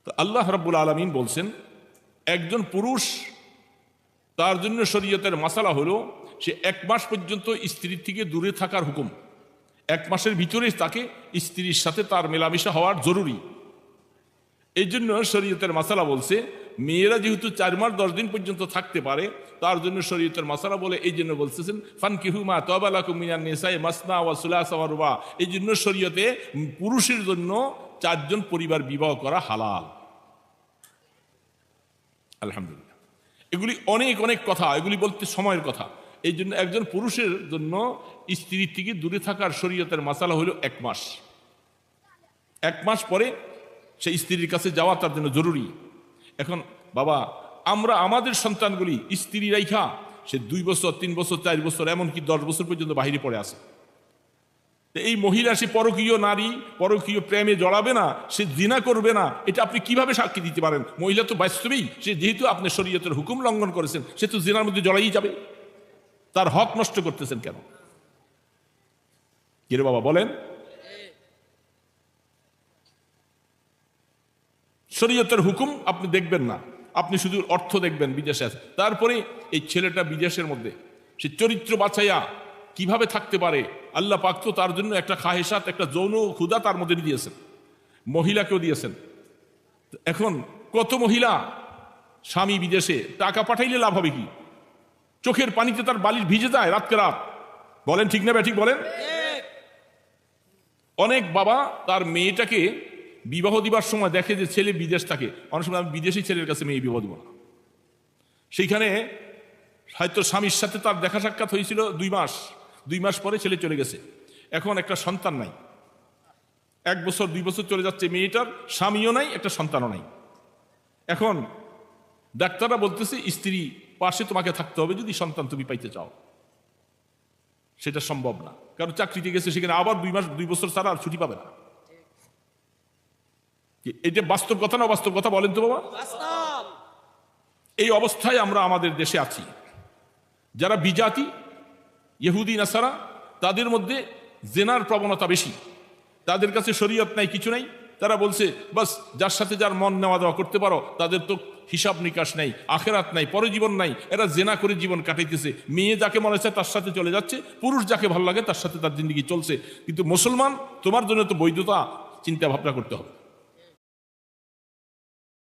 তো আল্লাহ রাব্বুল আলামিন বলছেন একজন পুরুষ তার জন্য শরীয়তের মাসালা হলো সে 1 মাস পর্যন্ত স্ত্রীর থেকে দূরে থাকার হুকুম। 1 মাসের ভিতরে তাকে স্ত্রীর সাথে তার মেলামেশা হওয়ার জরুরি। এই জন্য শরীয়তের মাসালা বলছে মেয়েরা যেহেতু 4 মাস 10 দিন পর্যন্ত থাকতে পারে তার জন্য শরীয়তের মাসালা বলে এই জন্য বলতেছেন ফানকিহু মা তাবা লাকুম মিনান নিসাই মাসনা ওয়া সুলাসা ওয়া রুবা। এই জন্য শরীয়তে পুরুষের জন্য 4 জন পরিবার বিবাহ করা হালাল। আলহামদুলিল্লাহ। এগুলি অনেক অনেক কথা, এগুলি বলতে সময়ের কথা। এই জন্য একজন পুরুষের জন্য স্ত্রীর থেকে দূরে থাকার শরীয়তের মাসালা হলো 1 মাস। 1 মাস পরে সেই স্ত্রীর কাছে যাওয়া তার জন্য জরুরি। এখন বাবা আমরা আমাদের সন্তানগুলি স্ত্রী রাইখা সে 2 বছর 3 বছর 4 বছর এমনকি 10 বছর পর্যন্ত বাহিরে পড়ে আসে। এই মহিলা সে পরকীয় নারী পরকীয় প্রেমে জড়াবে না, সে জিনা করবে না, এটা আপনি কিভাবে সাক্ষী দিতে পারেন? মহিলা তো বাস্তবেই সে যেহেতু আপনি শরীয়তের হুকুম লঙ্ঘন করেছেন সে তো জিনার মধ্যে জড়াই যাবে। তার হক নষ্ট করতেছেন কেন? কি রে বাবা বলেন? শরীয়তের হুকুম আপনি দেখবেন না, আপনি শুধু অর্থ দেখবেন বিদেশে আছে। তারপরে এই ছেলেটা বিদেশের মধ্যে সে চরিত্র বাছাইয়া কিভাবে থাকতে পারে আল্লাহ পাক তো তার জন্য একটা খাহেসাত একটা যৌন ক্ষুধা তার মধ্যে দিয়েছেন, মহিলাকেও দিয়েছেন। এখন কত মহিলা স্বামী বিদেশে টাকা পাঠাইলে লাভ হবে কি? চোখের পানিতে তার বালিশ ভিজে যায় রাতকে রাত। বলেন ঠিক না ঠিক বলেন? অনেক বাবা তার মেয়েটাকে বিবাহ দিবার সময় দেখে যে ছেলে বিদেশ থাকে, অনেক সময় আমি বিদেশি ছেলের কাছে মেয়ে বিবাহ দিব না। সেইখানে হয়তো স্বামীর সাথে তার দেখা সাক্ষাৎ হয়েছিল 2 মাস পরে ছেলে চলে গেছে। এখন একটা সন্তান নাই, 1 বছর 2 বছর চলে যাচ্ছে, মেয়েটার স্বামীও নাই একটা সন্তানও নাই। এখন ডাক্তাররা বলতেছে স্ত্রী পাশে তোমাকে থাকতে হবে যদি সন্তান তুমি পাইতে চাও। সেটা সম্ভব না, কারণ চাকরিতে গেছে, সেখানে আবার 2 মাস 2 বছর ছাড়া আর ছুটি পাবে না। এটা বাস্তব কথা না অবাস্তব কথা বলেন তো বাবা? এই অবস্থায় আমরা আমাদের দেশে আছি। যারা বিজাতি ইহুদি নাসারা তাদের মধ্যে জেনার প্রবণতা বেশি, তাদের কাছে শরীয়ত নাই কিছু নাই। তারা বলছে বাস যার সাথে যার মন নেওয়া দেওয়া করতে পারো, তাদের তো হিসাব নিকাশ নাই, আখেরাত নাই, পরজীবন নাই, এরা জেনা করে জীবন কাটাইতেছে। মেয়ে যাকে মনে চায় তার সাথে চলে যাচ্ছে, পুরুষ যাকে ভালো লাগে তার সাথে তার জিন্দগি চলছে। কিন্তু মুসলমান তোমার জন্য তো বৈধতা চিন্তা ভাবনা করতে হবে।